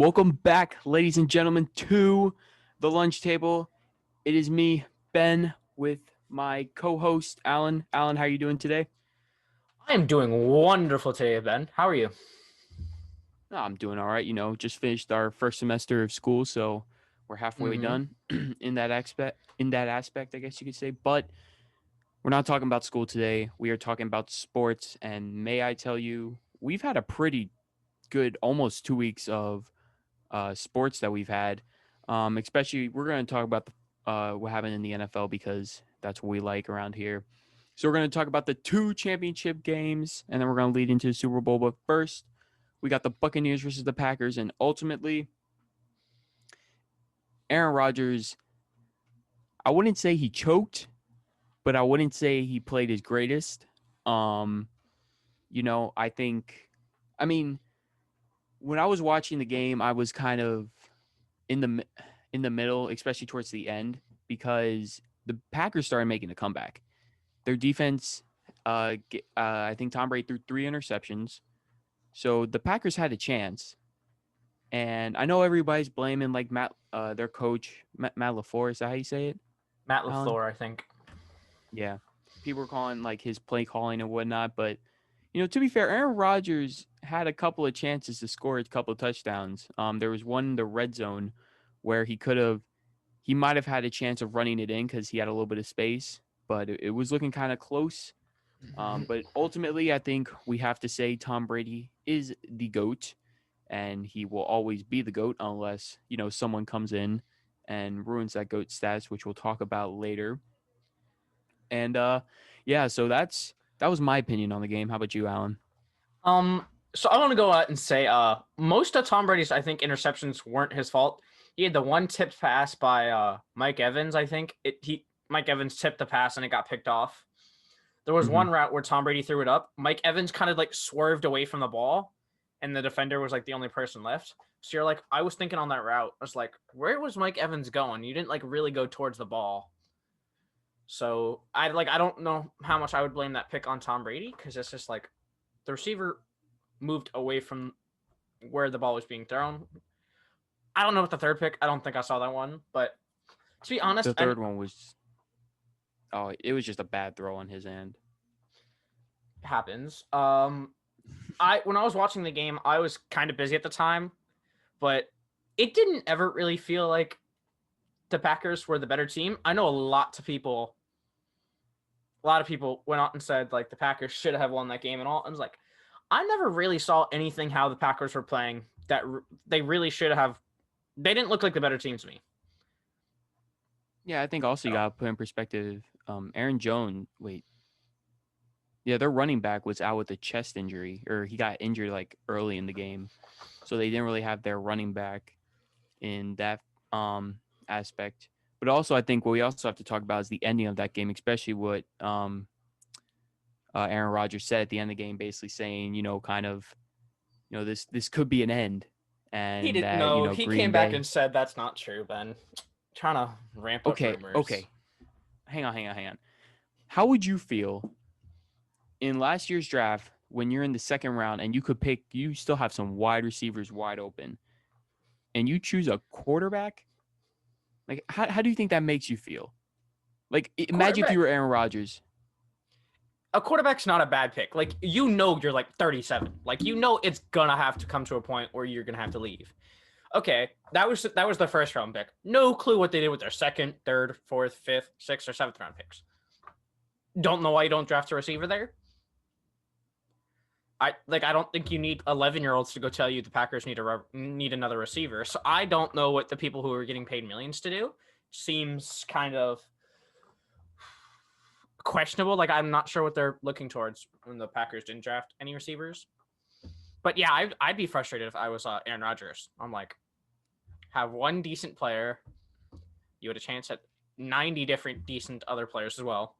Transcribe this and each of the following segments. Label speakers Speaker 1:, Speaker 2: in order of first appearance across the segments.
Speaker 1: Welcome back, ladies and gentlemen, to the lunch table. It is me, Ben, with my co-host, Alan. Alan, how are you doing today?
Speaker 2: I am doing wonderful today, Ben. How are you?
Speaker 1: Oh, I'm doing all right. Just finished our first semester of school, so we're halfway
Speaker 2: Mm-hmm.
Speaker 1: done in that aspect. I guess you could say. But we're not talking about school today. We are talking about sports, and may I tell you, we've had a pretty good, almost 2 weeks of sports that we've had. Especially, we're going to talk about what happened in the NFL because that's what we like around here. So we're going to talk about the two championship games, and then we're going to lead into the Super Bowl. But first, we got the Buccaneers versus the Packers, and ultimately, Aaron Rodgers. I wouldn't say he choked, but I wouldn't say he played his greatest. Um, I think, I mean, when I was watching the game, I was kind of in the in the middle, especially towards the end, because the Packers started making a comeback. Their defense, I think Tom Brady threw 3 interceptions, so the Packers had a chance. And I know everybody's blaming like their coach Matt LaFleur. Is that how you say it,
Speaker 2: Matt
Speaker 1: Alan?
Speaker 2: LaFleur, I think.
Speaker 1: Yeah, people were calling like his play calling and whatnot, but to be fair, Aaron Rodgers had a couple of chances to score a couple of touchdowns. There was one in the red zone where he might have had a chance of running it in because he had a little bit of space, but it was looking kind of close. But ultimately, I think we have to say Tom Brady is the GOAT, and he will always be the GOAT unless, someone comes in and ruins that GOAT status, which we'll talk about later. And yeah, so that was my opinion on the game. How about you, Alan?
Speaker 2: Um, so I want to go out and say, most of Tom Brady's, I think, interceptions weren't his fault. He had the one tipped pass by Mike Evans. I think Mike Evans tipped the pass and it got picked off. There was
Speaker 1: Mm-hmm.
Speaker 2: one route where Tom Brady threw it up. Mike Evans kind of like swerved away from the ball, and the defender was like the only person left. So you're like, I was thinking on that route, I was like, where was Mike Evans going? You didn't like really go towards the ball. So I don't know how much I would blame that pick on Tom Brady because it's just like the receiver moved away from where the ball was being thrown. I don't know what the third pick. I don't think I saw that one, but to be honest,
Speaker 1: The third one was it was just a bad throw on his end.
Speaker 2: happens. When I was watching the game, I was kind of busy at the time, but it didn't ever really feel like the Packers were the better team. I know a lot of people went out and said like the Packers should have won that game and all. I was like, I never really saw anything how the Packers were playing that they really should have. They didn't look like the better team to me
Speaker 1: Yeah, I think also
Speaker 2: at
Speaker 1: you
Speaker 2: all.
Speaker 1: got to put in perspective. Aaron Jones, wait, yeah, their running back was out with a chest injury, or he got injured like early in the game, so they didn't really have their running back in that aspect. But also, I think what we also have to talk about is the ending of that game, especially what Aaron Rodgers said at the end of the game, basically saying, kind of, this could be an end,
Speaker 2: He
Speaker 1: and
Speaker 2: didn't
Speaker 1: that
Speaker 2: know. He
Speaker 1: Green
Speaker 2: came back and
Speaker 1: Bay.
Speaker 2: said that's not true, Ben. Trying to ramp up
Speaker 1: Okay,
Speaker 2: rumors.
Speaker 1: okay, hang on. How would you feel in last year's draft when you're in the second round and you still have some wide receivers wide open, and you choose a quarterback? Like, how do you think that makes you feel? Like, imagine if you
Speaker 2: Quarterback.
Speaker 1: were Aaron Rodgers.
Speaker 2: A quarterback's not a bad pick. Like you're like 37. Like it's gonna have to come to a point where you're gonna have to leave. Okay, that was the first round pick. No clue what they did with their second, third, fourth, fifth, sixth, or seventh round picks. Don't know why you don't draft a receiver there. I don't think you need 11-year-olds to go tell you the Packers need another receiver. So I don't know what the people who are getting paid millions to do. Seems kind of questionable. Like I'm not sure what they're looking towards when the Packers didn't draft any receivers. But yeah, I'd be frustrated if I was Aaron Rodgers. I'm like, have one decent player. You had a chance at 90 different decent other players as well.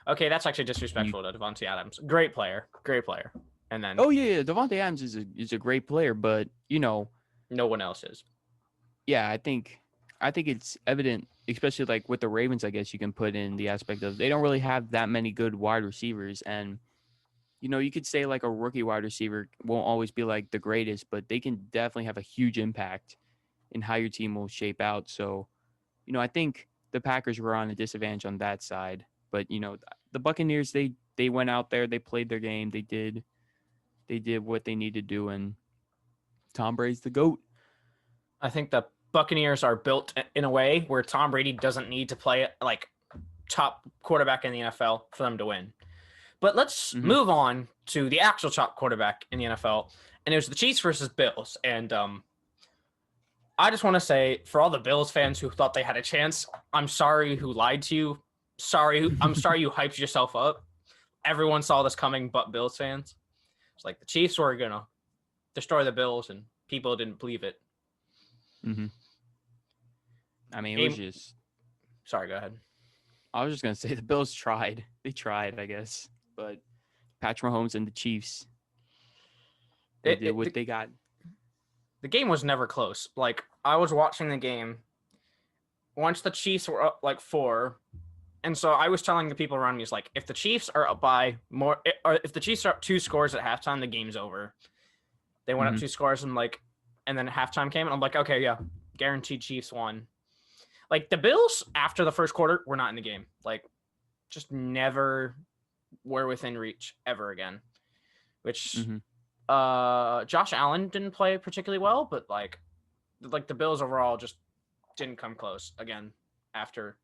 Speaker 2: Okay, that's actually
Speaker 1: You,
Speaker 2: disrespectful to Devontae Adams. Great player. And then
Speaker 1: oh yeah, Devontae Adams is a great player, but
Speaker 2: no one else is.
Speaker 1: yeah, I think it's evident, especially like with the Ravens. I guess you can put in the aspect of they don't really have that many good wide receivers, and you could say like a rookie wide receiver won't always be like the greatest, but they can definitely have a huge impact in how your team will shape out. So, I think the Packers were on a disadvantage on that side, but the Buccaneers, they went out there, they played their game, they did what they need to do, and Tom Brady's the GOAT.
Speaker 2: I think the Buccaneers are built in a way where Tom Brady doesn't need to play like top quarterback in the NFL for them to win. But let's
Speaker 1: Mm-hmm.
Speaker 2: move on to the actual top quarterback in the NFL, and it was the Chiefs versus Bills. And I just want to say, for all the Bills fans who thought they had a chance, I'm sorry who lied to you. I'm sorry you hyped yourself up. Everyone saw this coming, but Bills fans. It's like the Chiefs were gonna destroy the Bills, and people didn't believe it.
Speaker 1: Mm-hmm. I mean, it was just.
Speaker 2: Sorry, go ahead.
Speaker 1: I was just gonna say the Bills tried. They tried, I guess, but Patrick Mahomes and the Chiefs, they did what they got.
Speaker 2: The game was never close. Like, I was watching the game once the Chiefs were up like 4. And so I was telling the people around me, it's like, if the Chiefs are up by more, or if the Chiefs are up 2 scores at halftime, the game's over. They went up 2 scores and then halftime came and I'm like, okay, yeah, guaranteed Chiefs won. Like, the Bills after the first quarter were not in the game. Like, just never were within reach ever again, which Josh Allen didn't play particularly well, but like the Bills overall just didn't come close again after,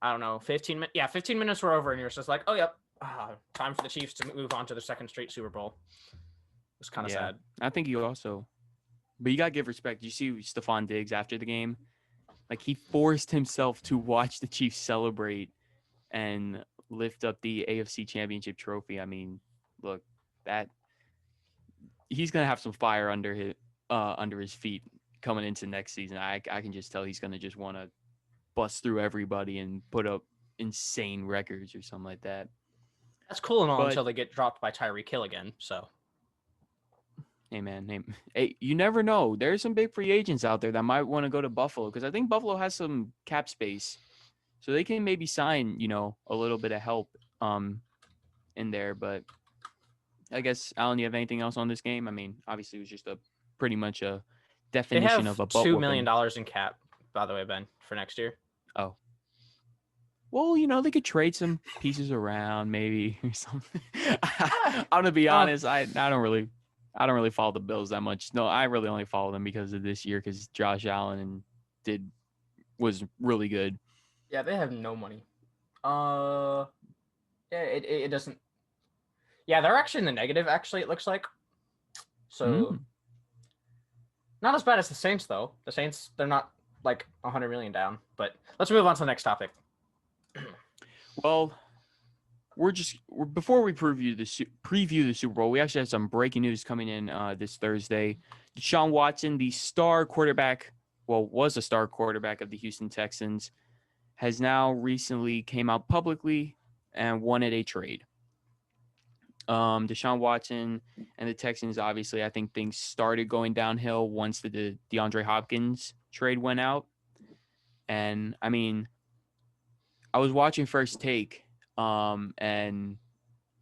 Speaker 2: I don't know, 15 minutes were over and you're just like, oh, yep, time for the Chiefs to move on to the second straight Super Bowl. It's kind of sad.
Speaker 1: I think but you got to give respect. You see Stephon Diggs after the game, like he forced himself to watch the Chiefs celebrate and lift up the AFC Championship trophy. I mean, look, that he's going to have some fire under his feet coming into next season. I can just tell he's going to just want to bust through everybody and put up insane records or something like that.
Speaker 2: That's cool and all until they get dropped by Tyreek Hill again. So,
Speaker 1: hey man, hey, you never know. There's some big free agents out there that might want to go to Buffalo because I think Buffalo has some cap space, so they can maybe sign a little bit of help in there. But I guess, Alan, you have anything else on this game? I mean, obviously it was just pretty much a definition of a butt
Speaker 2: $2
Speaker 1: whooping.
Speaker 2: million in cap, by the way, Ben, for next year.
Speaker 1: Oh. Well, they could trade some pieces around maybe or something. I'm gonna be honest, I don't really follow the Bills that much. No, I really only follow them because of this year because Josh Allen was really good.
Speaker 2: Yeah, they have no money. Yeah, it doesn't. Yeah, they're actually in the negative, actually, it looks like. So, not as bad as the Saints, though. The Saints, they're not like 100 million down. But let's move on to the next topic.
Speaker 1: Well, before we preview the Super Bowl, we actually have some breaking news coming in this Thursday. Deshaun Watson, the star quarterback, was a star quarterback of the Houston Texans, has now recently came out publicly and wanted a trade. Deshaun Watson and the Texans, obviously, I think things started going downhill once the DeAndre Hopkins trade went out. And, I mean, I was watching First Take, and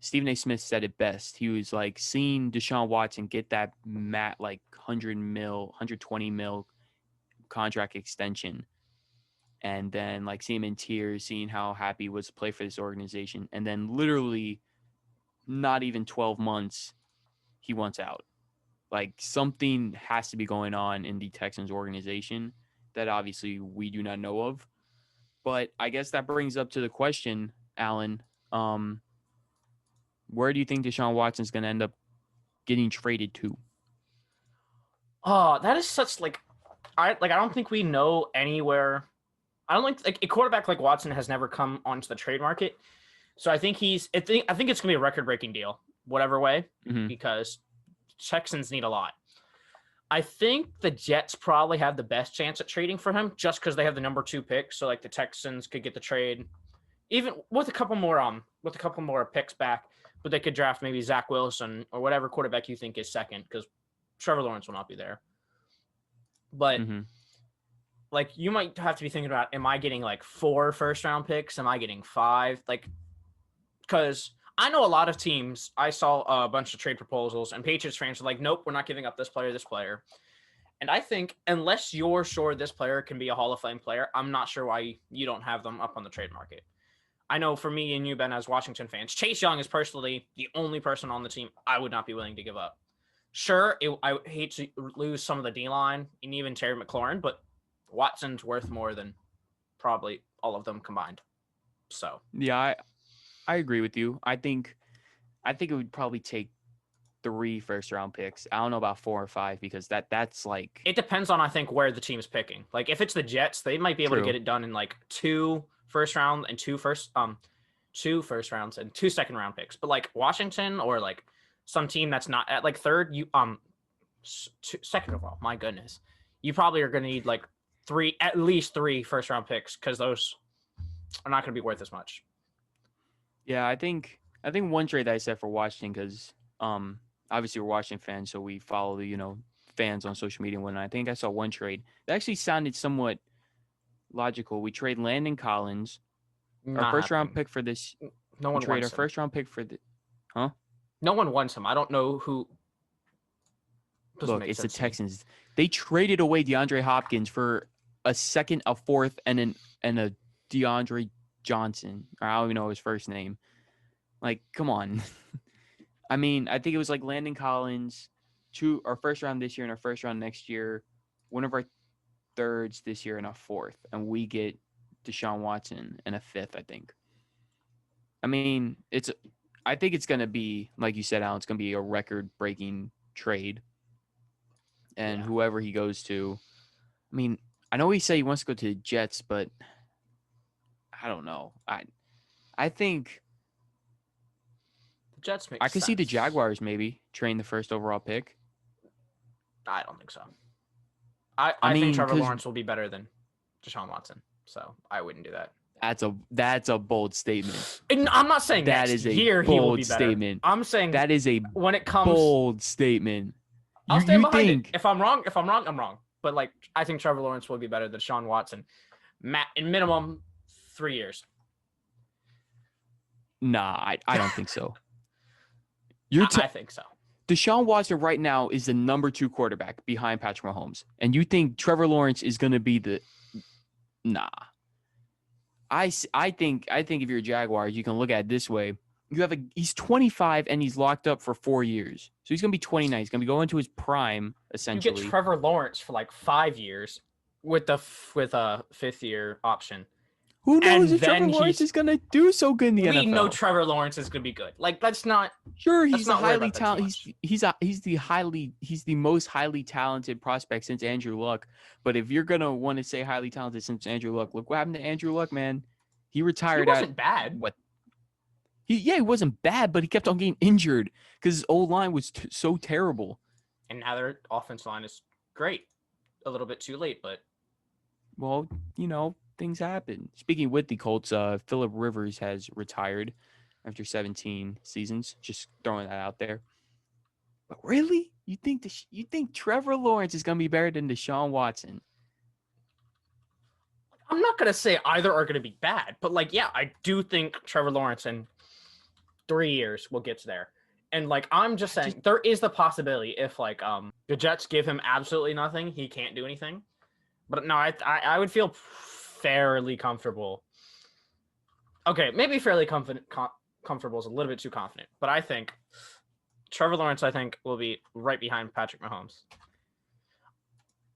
Speaker 1: Stephen A. Smith said it best. He was like, seeing Deshaun Watson get that 120 mil contract extension, and then like seeing him in tears, seeing how happy he was to play for this organization, and then literally not even 12 months, he wants out. Like, something has to be going on in the Texans organization that obviously we do not know of. But I guess that brings up to the question, Alan, where do you think Deshaun Watson's going to end up getting traded to?
Speaker 2: Oh, that is such I don't think we know anywhere. I don't like a quarterback like Watson has never come onto the trade market. So I think I think it's going to be a record-breaking deal, whatever way, because Texans need a lot. I think the Jets probably have the best chance at trading for him just because they have the number 2 pick. So like the Texans could get the trade, even with a couple more picks back, but they could draft maybe Zach Wilson or whatever quarterback you think is second because Trevor Lawrence will not be there. But like you might have to be thinking about, am I getting like 4 first-round picks? Am I getting 5? Like, because I know a lot of teams. I saw a bunch of trade proposals, and Patriots fans are like, "Nope, we're not giving up this player, this player." And I think unless you're sure this player can be a Hall of Fame player, I'm not sure why you don't have them up on the trade market. I know for me and you, Ben, as Washington fans, Chase Young is personally the only person on the team I would not be willing to give up. Sure, I hate to lose some of the D line and even Terry McLaurin, but Watson's worth more than probably all of them combined. So
Speaker 1: Yeah, I agree with you. I think it would probably take 3 first round picks. I don't know about 4 or 5 because that's like
Speaker 2: it depends on I think where the team's picking. Like if it's the Jets, they might be able to
Speaker 1: true.
Speaker 2: get it done in like 2 first round and 2 first rounds and 2 second round picks. But like Washington or like some team that's not at like third, you second of all, my goodness, you probably are going to need like at least 3 first round picks because those are not going to be worth as much.
Speaker 1: Yeah, I think one trade that I said for Washington because obviously we're Washington fans, so we follow the fans on social media and whatnot. I think I saw one trade that actually sounded somewhat logical. We trade Landon Collins, our
Speaker 2: Not
Speaker 1: first round
Speaker 2: happening.
Speaker 1: pick for this.
Speaker 2: No
Speaker 1: We
Speaker 2: one
Speaker 1: trade our
Speaker 2: wants him.
Speaker 1: first round pick for the. Huh?
Speaker 2: No one wants him. I don't know who.
Speaker 1: Look, it's the Texans. They traded away DeAndre Hopkins for a second, a fourth, and a DeAndre Johnson. Or I don't even know his first name. Like, come on. I mean, I think it was like Landon Collins, our first round this year and our first round next year, one of our thirds this year and a fourth, and we get Deshaun Watson and a fifth, I think. I mean, I think it's going to be, like you said, Alan, it's going to be a record-breaking trade. And whoever he goes to, I mean, I know he said he wants to go to the Jets, but I don't know. I think
Speaker 2: the Jets make
Speaker 1: I could
Speaker 2: sense.
Speaker 1: see the Jaguars maybe train the first overall pick.
Speaker 2: I don't think so. I
Speaker 1: mean,
Speaker 2: think Trevor Lawrence will be better than Deshaun Watson, so I wouldn't do that.
Speaker 1: That's a bold statement.
Speaker 2: And I'm not saying
Speaker 1: that
Speaker 2: next
Speaker 1: is a
Speaker 2: year
Speaker 1: bold
Speaker 2: he will be better.
Speaker 1: Statement.
Speaker 2: I'm saying
Speaker 1: that is a
Speaker 2: when it comes
Speaker 1: bold statement.
Speaker 2: I'll stand behind it. If I'm wrong, I'm wrong. But like I think Trevor Lawrence will be better than Deshaun Watson. In minimum 3 years.
Speaker 1: Nah, I don't think so.
Speaker 2: I think so.
Speaker 1: Deshaun Watson right now is the number 2 quarterback behind Patrick Mahomes. And you think Trevor Lawrence is going to be nah. I think if you're a Jaguars, you can look at it this way. He's 25 and he's locked up for 4 years. So he's going to be 29. He's going to be going into his prime, essentially.
Speaker 2: You get Trevor Lawrence for like 5 years with a 5th year option.
Speaker 1: Who knows if Trevor Lawrence is going to do so good in the NFL?
Speaker 2: We know Trevor Lawrence is going to be good. Like that's not
Speaker 1: sure. He's a highly talented. He's the most highly talented prospect since Andrew Luck. But if you're gonna want to say highly talented since Andrew Luck, look what happened to Andrew Luck, man. He retired.
Speaker 2: He wasn't bad.
Speaker 1: What? He wasn't bad, but he kept on getting injured because his old line was so terrible.
Speaker 2: And now their offensive line is great. A little bit too late, but
Speaker 1: well, things happen. Speaking with the Colts, Phillip Rivers has retired after 17 seasons. Just throwing that out there. But really, you think Trevor Lawrence is going to be better than Deshaun Watson?
Speaker 2: I'm not going to say either are going to be bad, but I do think Trevor Lawrence in 3 years will get there. And I'm just saying there is the possibility if the Jets give him absolutely nothing, he can't do anything. But no, I would feel fairly comfortable. Okay, maybe fairly comfortable is a little bit too confident, but I think Trevor Lawrence will be right behind Patrick Mahomes.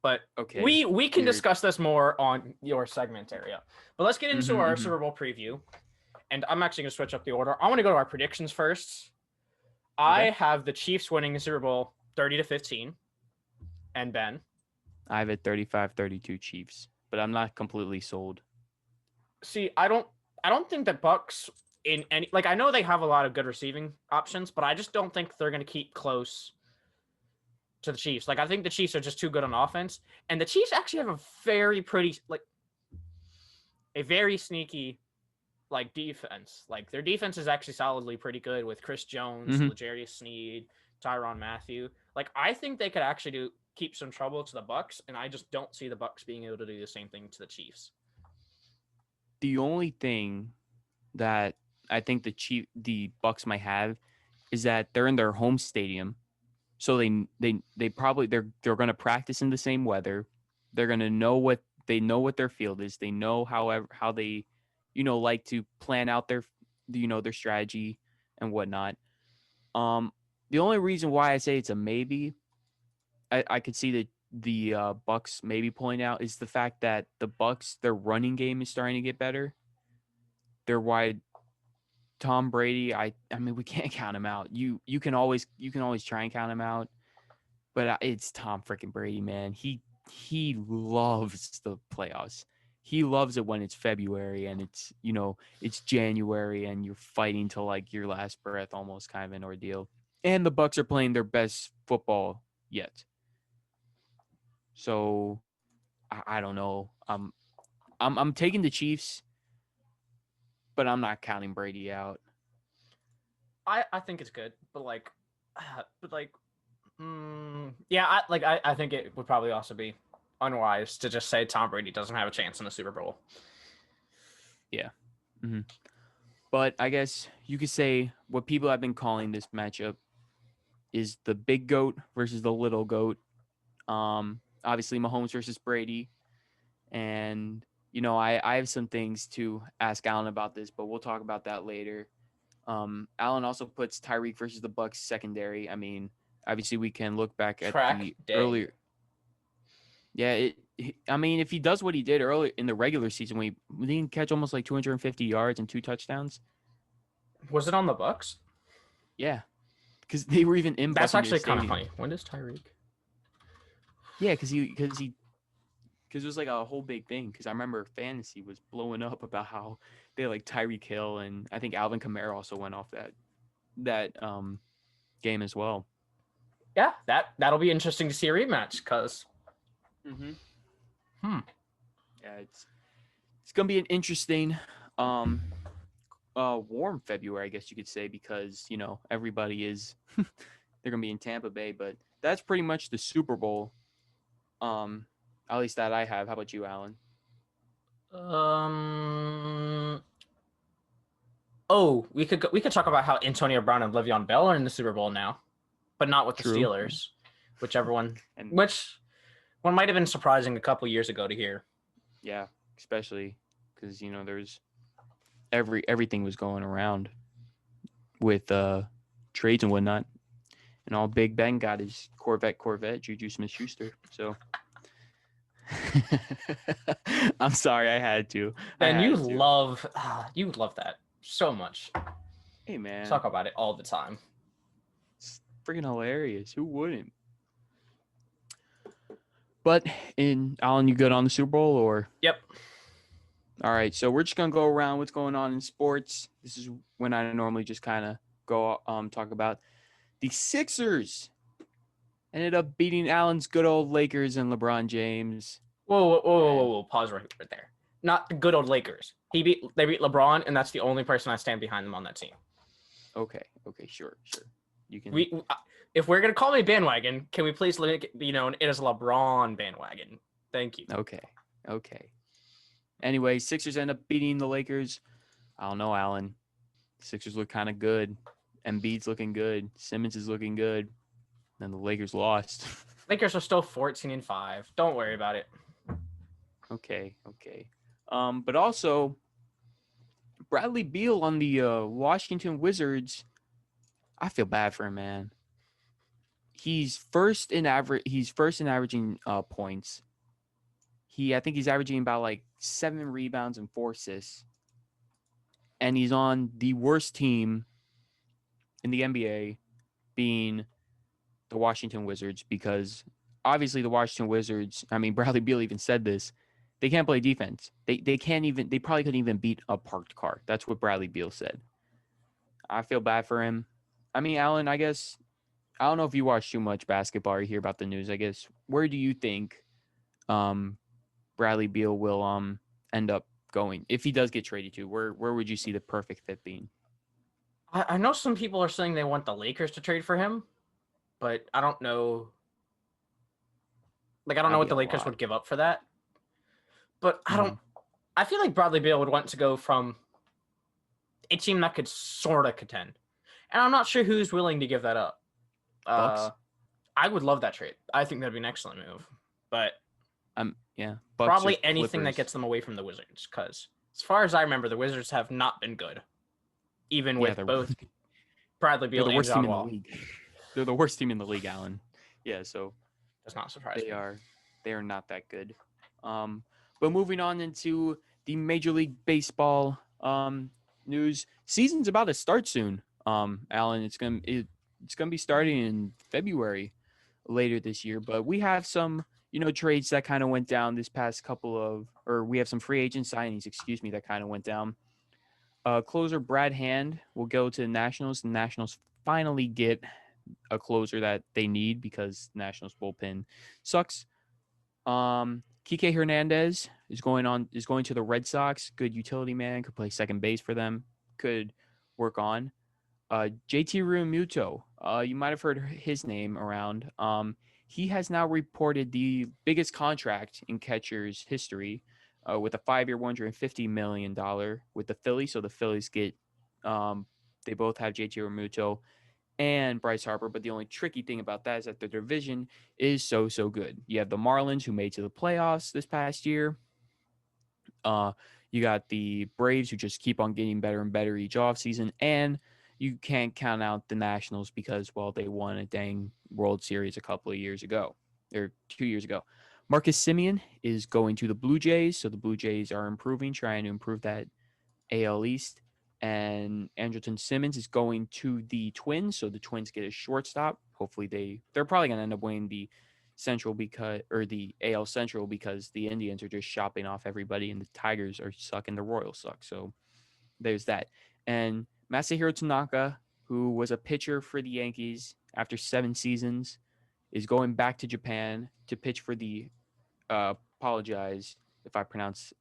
Speaker 2: But okay, we can discuss this more on your segment area. But let's get into our Super Bowl preview. And I'm actually going to switch up the order. I want to go to our predictions first. Okay. I have the Chiefs winning the Super Bowl 30-15. And Ben?
Speaker 1: I have it 35-32 Chiefs, but I'm not completely sold.
Speaker 2: See, I don't think that Bucs in any I know they have a lot of good receiving options, but I just don't think they're going to keep close to the Chiefs. I think the Chiefs are just too good on offense, and the Chiefs actually have a very pretty a very sneaky defense. Their defense is actually solidly pretty good with Chris Jones, L'Jarius Sneed, Tyrann Mathieu. I think they could actually keep some trouble to the Bucs, and I just don't see the Bucs being able to do the same thing to the Chiefs.
Speaker 1: The only thing that I think the Bucks might have is that they're in their home stadium, so they probably they're going to practice in the same weather. They're going to know what their field is. They know how they, like to plan out their strategy and whatnot. Um, the only reason why I say it's a maybe, I could see the Bucks maybe pulling out is the fact that the Bucks their running game is starting to get better. Their wide Tom Brady, I mean we can't count him out. You can always try and count him out, but it's Tom freaking Brady, man. He loves the playoffs. He loves it when it's February and it's January and you're fighting to like your last breath, almost kind of an ordeal. And the Bucks are playing their best football yet. So I don't know. I'm taking the Chiefs, but I'm not counting Brady out.
Speaker 2: I think it's good, but yeah, I think it would probably also be unwise to just say Tom Brady doesn't have a chance in the Super Bowl.
Speaker 1: Yeah. Mm-hmm. But I guess you could say what people have been calling this matchup is the big goat versus the little goat. Obviously Mahomes versus Brady. And, I have some things to ask Alan about this, but we'll talk about that later. Alan also puts Tyreek versus the Bucks secondary. I mean, obviously we can look back at
Speaker 2: Track
Speaker 1: the
Speaker 2: day.
Speaker 1: earlier. Yeah, I mean, if he does what he did early in the regular season, we didn't catch almost like 250 yards and 2 touchdowns.
Speaker 2: Was it on the Bucks?
Speaker 1: Yeah, because they were even in
Speaker 2: That's
Speaker 1: Buccaneer
Speaker 2: actually kind of
Speaker 1: Stadium.
Speaker 2: funny. When does Tyreek?
Speaker 1: Yeah, because it was like a whole big thing. Because I remember fantasy was blowing up about how they like Tyreek Hill and I think Alvin Kamara also went off that game as well.
Speaker 2: Yeah, that'll be interesting to see a rematch because.
Speaker 1: Mm-hmm. Yeah, it's gonna be an interesting warm February, I guess you could say, because everybody is they're gonna be in Tampa Bay, but that's pretty much the Super Bowl. At least that I have. How about you, Alan?
Speaker 2: Oh, we could talk about how Antonio Brown and Le'Veon Bell are in the Super Bowl now, but not with the
Speaker 1: True.
Speaker 2: Steelers, which
Speaker 1: And
Speaker 2: one might have been surprising a couple years ago to hear.
Speaker 1: yeah, especially because there's everything was going around with trades and whatnot, and all Big Ben got his Corvette, Juju Smith-Schuster. So I'm sorry, I had to.
Speaker 2: Ben, you love that so much.
Speaker 1: Hey man,
Speaker 2: Talk about it all the time.
Speaker 1: it's freaking hilarious. Who wouldn't? But Alan, you good on the Super Bowl or?
Speaker 2: Yep.
Speaker 1: All right, so we're just gonna go around what's going on in sports. This is when I normally just kind of go talk about the Sixers. Ended up beating Alan's good old Lakers and LeBron James.
Speaker 2: Whoa. Pause right there. Not the good old Lakers. They beat LeBron, and that's the only person I stand behind them on that team.
Speaker 1: Okay, sure. You can.
Speaker 2: If we're gonna call me bandwagon, can we please limit it is a LeBron bandwagon? Thank you.
Speaker 1: Okay. Anyway, Sixers end up beating the Lakers. I don't know, Alan. Sixers look kind of good. Embiid's looking good. Simmons is looking good. Then the Lakers lost.
Speaker 2: Lakers are still 14-5. Don't worry about it.
Speaker 1: Okay. But also, Bradley Beal on the Washington Wizards. I feel bad for him, man. He's first in averaging points. I think he's averaging about like 7 rebounds and 4 assists. And he's on the worst team in the NBA, being the Washington Wizards, because obviously the Washington Wizards, I mean, Bradley Beal even said this, they can't play defense. They probably couldn't even beat a parked car. That's what Bradley Beal said. I feel bad for him. I mean, Alan, I guess, I don't know if you watch too much basketball or hear about the news. I guess, where do you think Bradley Beal will end up going if he does get traded to? Where would you see the perfect fit being?
Speaker 2: I know some people are saying they want the Lakers to trade for him, but I don't know. I don't know what the Lakers would give up for that. But I feel like Bradley Beal would want to go from a team that could sort of contend. And I'm not sure who's willing to give that up.
Speaker 1: Bucks.
Speaker 2: I would love that trade. I think that'd be an excellent move. But
Speaker 1: Yeah, Bucks or
Speaker 2: probably anything that
Speaker 1: Clippers.
Speaker 2: gets them away from the Wizards, because as far as I remember, the Wizards have not been good, even
Speaker 1: Yeah,
Speaker 2: with both Bradley
Speaker 1: they're
Speaker 2: Beal
Speaker 1: the
Speaker 2: and
Speaker 1: worst team
Speaker 2: John
Speaker 1: in the
Speaker 2: Wall.
Speaker 1: league. They're the worst team in the league, Alan. Yeah, so
Speaker 2: Does not surprise
Speaker 1: they
Speaker 2: me.
Speaker 1: are not that good. But moving on into the Major League Baseball news, season's about to start soon. Alan, it's gonna be starting in February later this year. But we have some trades that kind of went down this past or we have some free agent signings, excuse me, that kind of went down. Closer Brad Hand will go to the Nationals. The Nationals finally get a closer that they need because Nationals bullpen sucks. Kike Hernandez is going to the Red Sox. Good utility man, could play second base for them. Could work on. JT Realmuto. You might have heard his name around. He has now reported the biggest contract in catcher's history, with a 5-year, $150 million with the Phillies. So the Phillies get, they both have JT Realmuto and Bryce Harper. But the only tricky thing about that is that the division is so good. You have the Marlins, who made to the playoffs this past year. You got the Braves, who just keep on getting better and better each offseason. And you can't count out the Nationals because, well, they won a dang World Series a couple of years ago, or 2 years ago. Marcus Semien is going to the Blue Jays. So the Blue Jays are improving, trying to improve that AL East. And Andrelton Simmons is going to the Twins. So the Twins get a shortstop. Hopefully they're probably going to end up winning the Central the AL Central, because the Indians are just shopping off everybody and the Tigers are sucking, the Royals suck. So there's that. And Masahiro Tanaka, who was a pitcher for the Yankees after 7 seasons, is going back to Japan to pitch for the apologize if I pronounce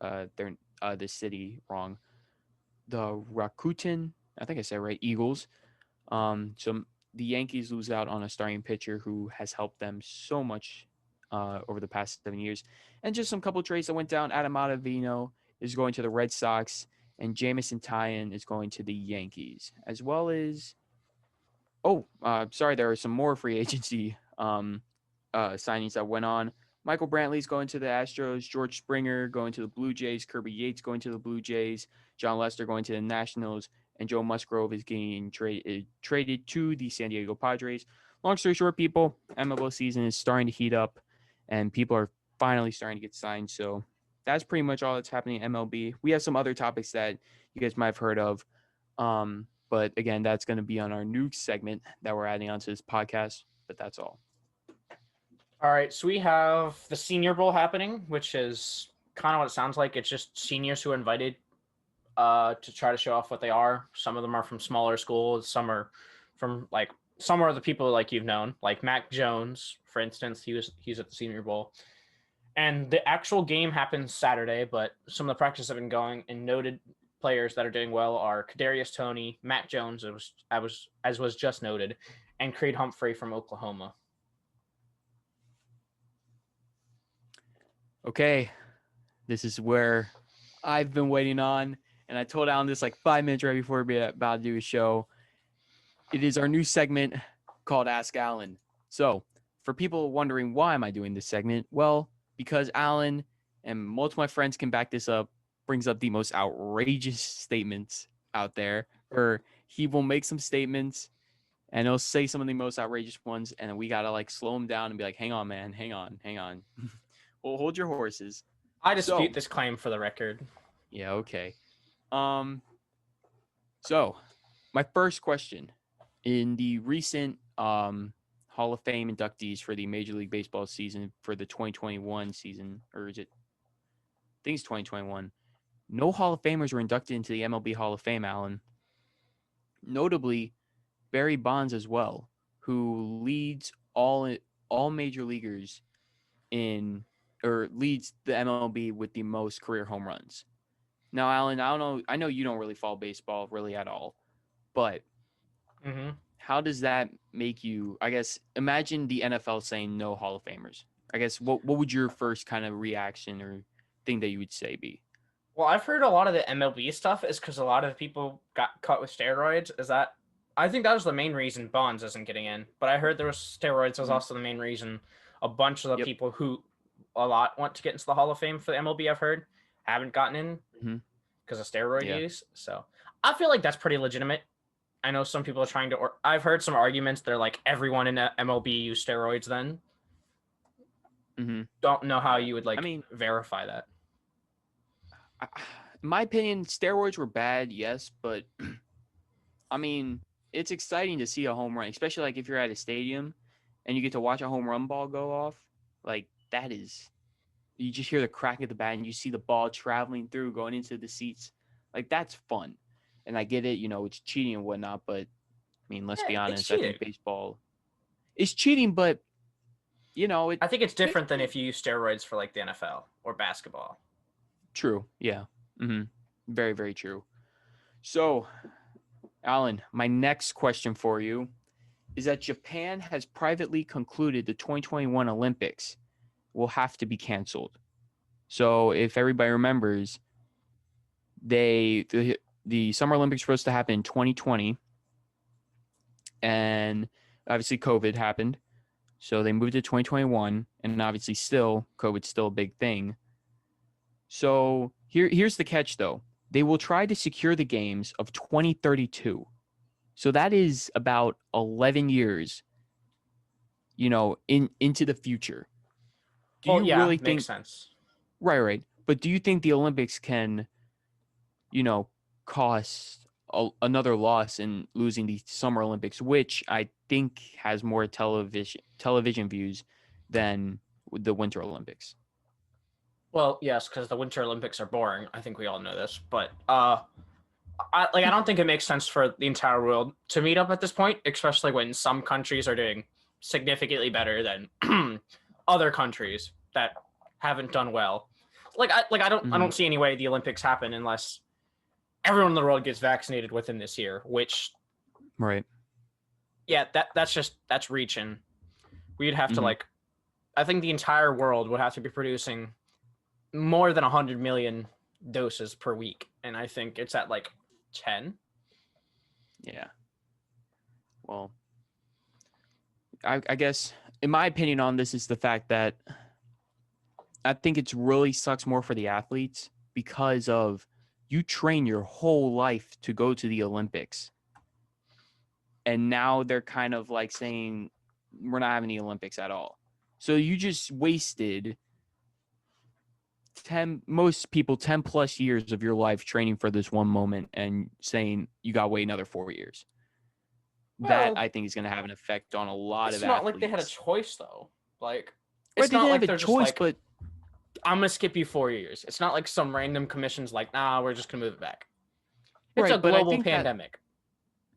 Speaker 1: this city wrong. The Rakuten, I think I said right, Eagles. So the Yankees lose out on a starting pitcher who has helped them so much over the past 7 years. And just some couple trades that went down. Adam Ottavino is going to the Red Sox, and Jamison Tyon is going to the Yankees, as well as there are some more free agency signings that went on. Michael Brantley's going to the Astros, George Springer going to the Blue Jays, Kirby Yates going to the Blue Jays, John Lester going to the Nationals, and Joe Musgrove is getting traded to the San Diego Padres. Long story short, people, MLB season is starting to heat up, and people are finally starting to get signed. So that's pretty much all that's happening in MLB. We have some other topics that you guys might have heard of. But again, that's going to be on our new segment that we're adding onto this podcast. But that's all.
Speaker 2: All right, so we have the Senior Bowl happening, which is kind of what it sounds like. It's just seniors who are invited to try to show off what they are. Some of them are from smaller schools. Some are from some are the people like you've known, like Mac Jones, for instance. He's at the Senior Bowl, and the actual game happens Saturday. But some of the practices have been going, and noted players that are doing well are Kadarius Toney, Mac Jones, as was just noted, and Creed Humphrey from Oklahoma.
Speaker 1: Okay, this is where I've been waiting on, and I told Alan this like 5 minutes right before we were about to do a show. It is our new segment called Ask Alan. So, for people wondering why am I doing this segment, well, because Alan, and most of my friends can back this up, brings up the most outrageous statements out there. Or he will make some statements, and he'll say some of the most outrageous ones, and we gotta like slow him down and be like, "Hang on, man, hang on." Well, hold your horses.
Speaker 2: I dispute this claim for the record.
Speaker 1: Yeah, okay. So my first question: in the recent Hall of Fame inductees for the Major League Baseball season for the 2021 season, or is it? I think it's 2021. No Hall of Famers were inducted into the MLB Hall of Fame, Alan. Notably, Barry Bonds as well, who leads all major leaguers leads the MLB with the most career home runs. Now, Alan, I know you don't really follow baseball really at all, but how does that make you? I guess imagine the NFL saying no Hall of Famers. I guess what would your first kind of reaction or thing that you would say be?
Speaker 2: Well, I've heard a lot of the MLB stuff is because a lot of people got cut with steroids. Is that? I think that was the main reason Bonds isn't getting in. But I heard there was steroids was
Speaker 1: Mhm.
Speaker 2: also the main reason a bunch of the
Speaker 1: Yep.
Speaker 2: people who a lot want to get into the Hall of Fame for the MLB. I've heard haven't gotten in
Speaker 1: Hmm.
Speaker 2: because of steroid
Speaker 1: Yeah.
Speaker 2: use. So I feel like that's pretty legitimate. I know some people are trying to. Or I've heard some arguments. They're like everyone in MLB used steroids. Then
Speaker 1: Hmm.
Speaker 2: don't know how
Speaker 1: Yeah.
Speaker 2: you would
Speaker 1: I
Speaker 2: like
Speaker 1: mean,
Speaker 2: verify that.
Speaker 1: I, in my opinion, steroids were bad, yes, but I mean, it's exciting to see a home run, especially like if you're at a stadium and you get to watch a home run ball go off. Like that is, you just hear the crack of the bat and you see the ball traveling through, going into the seats. Like that's fun. And I get it, it's cheating and whatnot, but I mean, let's be
Speaker 2: Yeah, it's
Speaker 1: honest. I
Speaker 2: cheating.
Speaker 1: think baseball is cheating, but it
Speaker 2: I think it's different than
Speaker 1: baseball.
Speaker 2: if you use steroids for like the NFL or basketball.
Speaker 1: True. Yeah. Hmm. Very, very true. So, Alan, my next question for you is that Japan has privately concluded the 2021 Olympics will have to be canceled. So, if everybody remembers, the Summer Olympics were supposed to happen in 2020, and obviously COVID happened. So they moved to 2021, and obviously still COVID's still a big thing. So here's the catch though. They will try to secure the games of 2032. So that is about 11 years, into the future. Do
Speaker 2: Well,
Speaker 1: you
Speaker 2: yeah,
Speaker 1: really
Speaker 2: makes
Speaker 1: think
Speaker 2: sense.
Speaker 1: right. But do you think the Olympics can, you know, cost another loss in losing the Summer Olympics, which I think has more television views than the Winter Olympics?
Speaker 2: Well, yes, because the Winter Olympics are boring. I think we all know this, but I don't think it makes sense for the entire world to meet up at this point, especially when some countries are doing significantly better than other countries that haven't done well. I
Speaker 1: Mm-hmm.
Speaker 2: don't see any way the Olympics happen unless everyone in the world gets vaccinated within this year. Which,
Speaker 1: Right.
Speaker 2: yeah, that's reaching. We'd have to
Speaker 1: Mm-hmm.
Speaker 2: like, I think the entire world would have to be producing more than 100 million doses per week, and I think it's at like 10.
Speaker 1: Yeah. Well, I guess in my opinion on this is the fact that I think it's really sucks more for the athletes because of you train your whole life to go to the Olympics. And now they're kind of like saying we're not having the Olympics at all. So you just wasted 10 plus years of your life training for this one moment and saying you got to wait another 4 years. That
Speaker 2: Well,
Speaker 1: I think is going to have an effect on a lot of
Speaker 2: it's not like they had a
Speaker 1: athletes.
Speaker 2: choice though. Like,
Speaker 1: Right?
Speaker 2: it's
Speaker 1: They
Speaker 2: not
Speaker 1: didn't have
Speaker 2: like
Speaker 1: a
Speaker 2: they're just
Speaker 1: choice,
Speaker 2: like,
Speaker 1: but
Speaker 2: I'm gonna skip you 4 years. It's not like some random commission's like, nah, we're just gonna move it back. It's a
Speaker 1: right. But I
Speaker 2: global
Speaker 1: think that
Speaker 2: pandemic.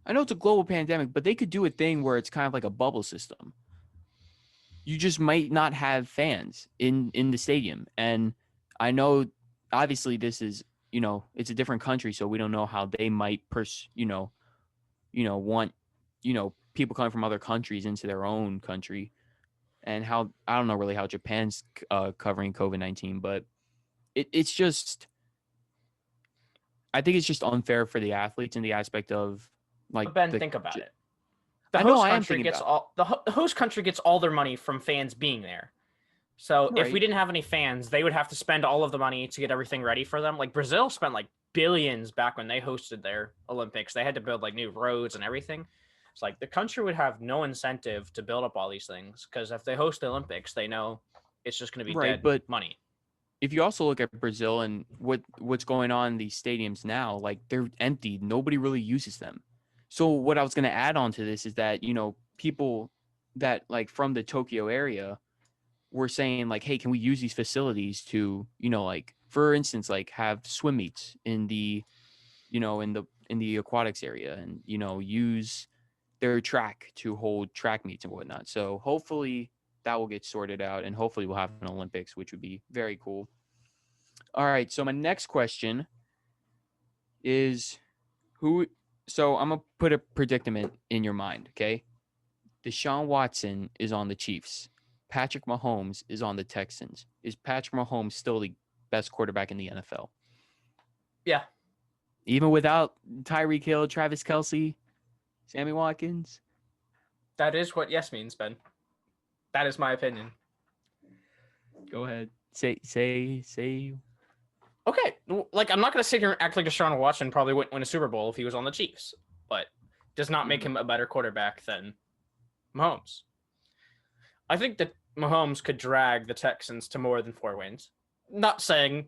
Speaker 1: I know it's a global pandemic, but they could do a thing where it's kind of like a bubble system. You just might not have fans in the stadium, and I know obviously this is it's a different country, so we don't know how they might want people coming from other countries into their own country, and how I don't know really how Japan's covering COVID-19, but it's just I think it's just unfair for the athletes in the aspect of like
Speaker 2: But Ben, think about it. The
Speaker 1: I know
Speaker 2: host
Speaker 1: I am
Speaker 2: country
Speaker 1: thinking
Speaker 2: gets
Speaker 1: about it.
Speaker 2: all the host country gets all their money from fans being there. So if we
Speaker 1: Right.
Speaker 2: didn't have any fans, they would have to spend all of the money to get everything ready for them. Like Brazil spent like billions back when they hosted their Olympics. They had to build like new roads and everything. It's like the country would have no incentive to build up all these things because if they host the Olympics, they know it's just going to be
Speaker 1: Right,
Speaker 2: dead
Speaker 1: but
Speaker 2: money.
Speaker 1: if you also look at Brazil and what's going on in these stadiums now, like they're empty. Nobody really uses them. So what I was going to add on to this is that, people that like from the Tokyo area were saying like, hey, can we use these facilities to, like for instance, like have swim meets in the, in the aquatics area and, use their track to hold track meets and whatnot. So hopefully that will get sorted out and hopefully we'll have an Olympics, which would be very cool. All right. So my next question is who? So I'm gonna put a predicament in your mind. Okay. Deshaun Watson is on the Chiefs. Patrick Mahomes is on the Texans. Is Patrick Mahomes still the best quarterback in the NFL?
Speaker 2: Yeah,
Speaker 1: Even without Tyreek Hill, Travis Kelce, Sammy Watkins.
Speaker 2: that is what yes means, Ben. That is my opinion.
Speaker 1: Go ahead. Say.
Speaker 2: Okay, like I'm not gonna sit here and act like Deshaun Watson probably wouldn't win a Super Bowl if he was on the Chiefs, but does not make him a better quarterback than Mahomes. I think that Mahomes could drag the Texans to more than 4 wins. Not saying,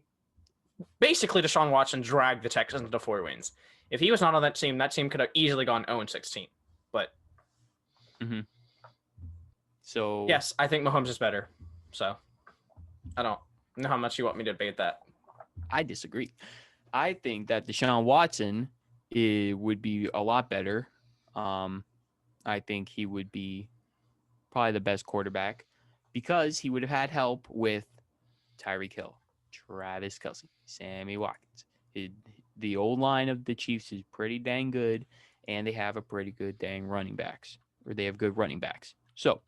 Speaker 2: basically Deshaun Watson dragged the Texans to 4 wins. If he was not on that team could have easily gone 0-16. But
Speaker 1: So
Speaker 2: yes, I think Mahomes is better. So I don't know how much you want me to debate that.
Speaker 1: I disagree. I think that Deshaun Watson would be a lot better. I think he would be probably the best quarterback because he would have had help with Tyreek Hill, Travis Kelce, Sammy Watkins. The old line of the Chiefs is pretty dang good, and they have a pretty good dang running backs, or they have good running backs. So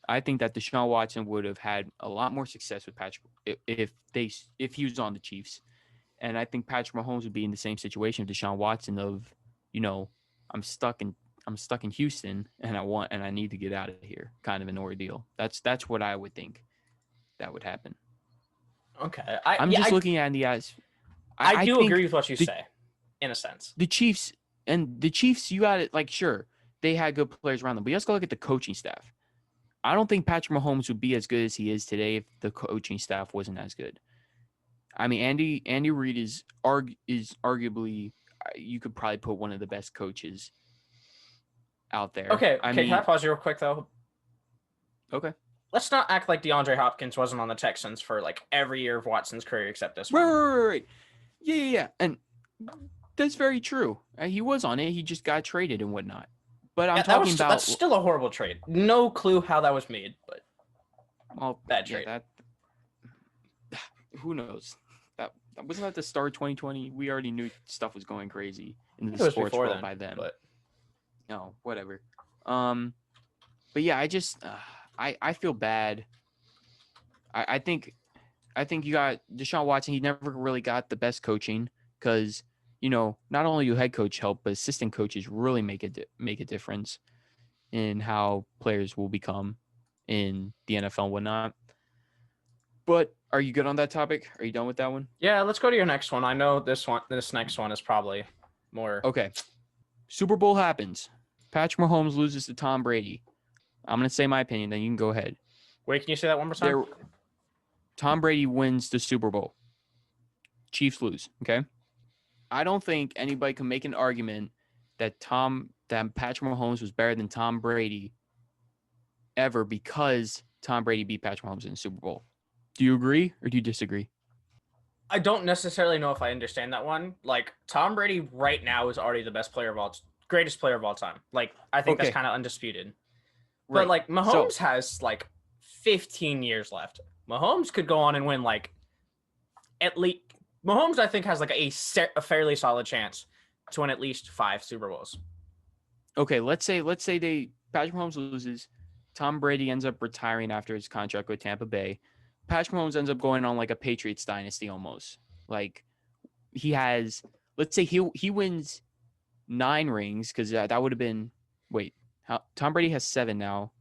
Speaker 1: I think that Deshaun Watson would have had a lot more success with Patrick if he was on the Chiefs. And I think Patrick Mahomes would be in the same situation of Deshaun Watson of, I'm stuck in Houston and I need to get out of here, kind of an ordeal. That's what I would think that would happen.
Speaker 2: Okay.
Speaker 1: I'm just looking at the eyes.
Speaker 2: I do agree with what you say, in a sense.
Speaker 1: The Chiefs, you got it. Like, sure, they had good players around them, but you just got to look at the coaching staff. I don't think Patrick Mahomes would be as good as he is today if the coaching staff wasn't as good. I mean, Andy Reid is arguably, you could probably put one of the best coaches out there.
Speaker 2: Okay,
Speaker 1: I mean,
Speaker 2: can I pause you real quick, though?
Speaker 1: Okay.
Speaker 2: Let's not act like DeAndre Hopkins wasn't on the Texans for, like, every year of Watson's career except this one.
Speaker 1: Right. Yeah. And that's very true. He was on it. He just got traded and whatnot. But I'm talking about...
Speaker 2: That's still a horrible trade. No clue how that was made, but bad trade.
Speaker 1: Who knows? That wasn't at the start of 2020. We already knew stuff was going crazy in the
Speaker 2: It was
Speaker 1: sports
Speaker 2: before
Speaker 1: world
Speaker 2: then,
Speaker 1: by then.
Speaker 2: But
Speaker 1: no, whatever. But yeah, I feel bad. I think you got Deshaun Watson. He never really got the best coaching because not only do head coach help, but assistant coaches really make a difference in how players will become in the NFL and whatnot. But are you good on that topic? Are you done with that one?
Speaker 2: Yeah, let's go to your next one. I know this next one is probably more.
Speaker 1: Okay. Super Bowl happens. Patrick Mahomes loses to Tom Brady. I'm going to say my opinion, then you can go ahead.
Speaker 2: Wait, can you say that one more time?
Speaker 1: Tom Brady wins the Super Bowl. Chiefs lose, okay? I don't think anybody can make an argument that Patrick Mahomes was better than Tom Brady ever because Tom Brady beat Patrick Mahomes in the Super Bowl. Do you agree or do you disagree?
Speaker 2: I don't necessarily know if I understand that one. Like, Tom Brady right now is already the greatest player of all time. Like, I think that's kind of undisputed. Right. But like Mahomes has like 15 years left. Mahomes could go on and win at least. Mahomes, I think, has like a fairly solid chance to win at least 5 Super Bowls.
Speaker 1: Okay, let's say Patrick Mahomes loses. Tom Brady ends up retiring after his contract with Tampa Bay. Patrick Mahomes ends up going on like a Patriots dynasty almost. Like he has, let's say he wins 9 rings because that would have been Tom Brady has 7 now,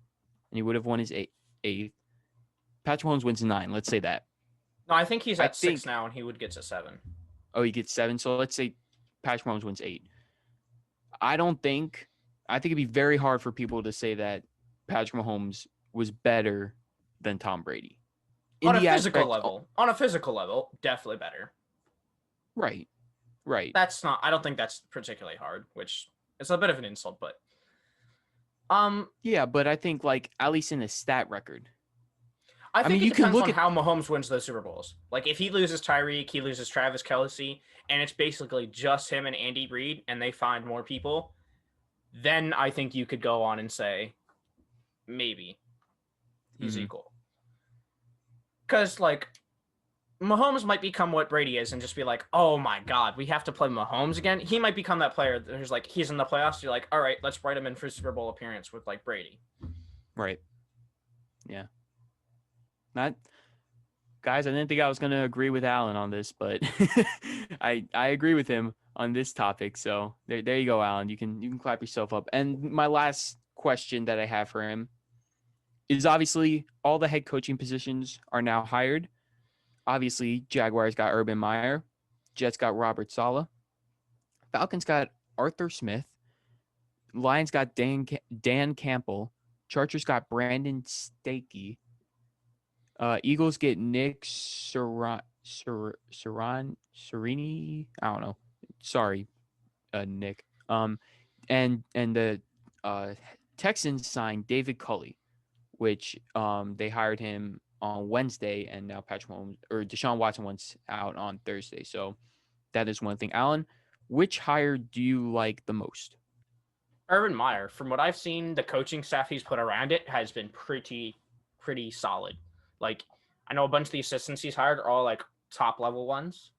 Speaker 1: and he would have won his 8th. Patrick Mahomes wins 9. Let's say that.
Speaker 2: No, I think he's at 6 now, and he would get to 7.
Speaker 1: Oh, he gets 7. So let's say Patrick Mahomes wins 8. I think it'd be very hard for people to say that Patrick Mahomes was better than Tom Brady.
Speaker 2: On a physical level, definitely better.
Speaker 1: Right.
Speaker 2: I don't think that's particularly hard, which is a bit of an insult, but
Speaker 1: yeah, but I think like at least in a stat record.
Speaker 2: I mean, it depends on how Mahomes wins those Super Bowls. Like if he loses Tyreek, he loses Travis Kelce, and it's basically just him and Andy Reid, and they find more people, then I think you could go on and say maybe he's equal. Because like Mahomes might become what Brady is and just be like, oh my God, we have to play Mahomes again. He might become that player who's like, he's in the playoffs. You're like, all right, let's write him in for a Super Bowl appearance with like Brady.
Speaker 1: Right. Yeah. guys, I didn't think I was going to agree with Alan on this, but I agree with him on this topic. So there you go, Alan. You can clap yourself up. And my last question that I have for him is obviously all the head coaching positions are now hired. Obviously, Jaguars got Urban Meyer, Jets got Robert Saleh, Falcons got Arthur Smith, Lions got Dan Campbell, Chargers got Brandon Stakey, Eagles get Nick Serini. I don't know. Sorry, Nick. And the uh, Texans signed David Culley, which they hired him on Wednesday, and now Patrick Mahomes or Deshaun Watson wants out on Thursday. So that is one thing. Alan, which hire do you like the most?
Speaker 2: Urban Meyer, from what I've seen, the coaching staff he's put around it has been pretty solid. Like, I know a bunch of the assistants he's hired are all like top level ones,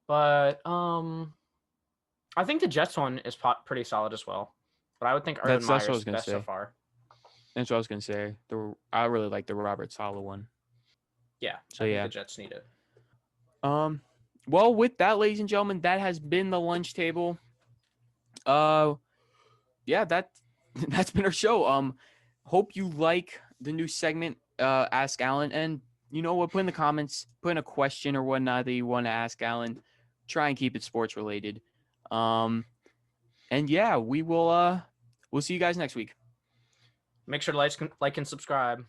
Speaker 2: but I think the Jets one is pretty solid as well. But I would think Urban
Speaker 1: That's
Speaker 2: Meyer
Speaker 1: what I
Speaker 2: is
Speaker 1: was gonna
Speaker 2: best so
Speaker 1: say.
Speaker 2: far.
Speaker 1: That's what I was gonna say. I really like the Robert Saleh one.
Speaker 2: Yeah,
Speaker 1: So
Speaker 2: I think
Speaker 1: yeah.
Speaker 2: the Jets need it.
Speaker 1: Um. Well, with that, ladies and gentlemen, that has been the lunch table. Uh, yeah, that's been our show. Hope you like the new segment, Ask Alan, and you know what, put in the comments, put in a question or whatnot that you want to ask Alan. Try and keep it sports related. Um, and yeah, we'll see you guys next week.
Speaker 2: Make sure to like and subscribe.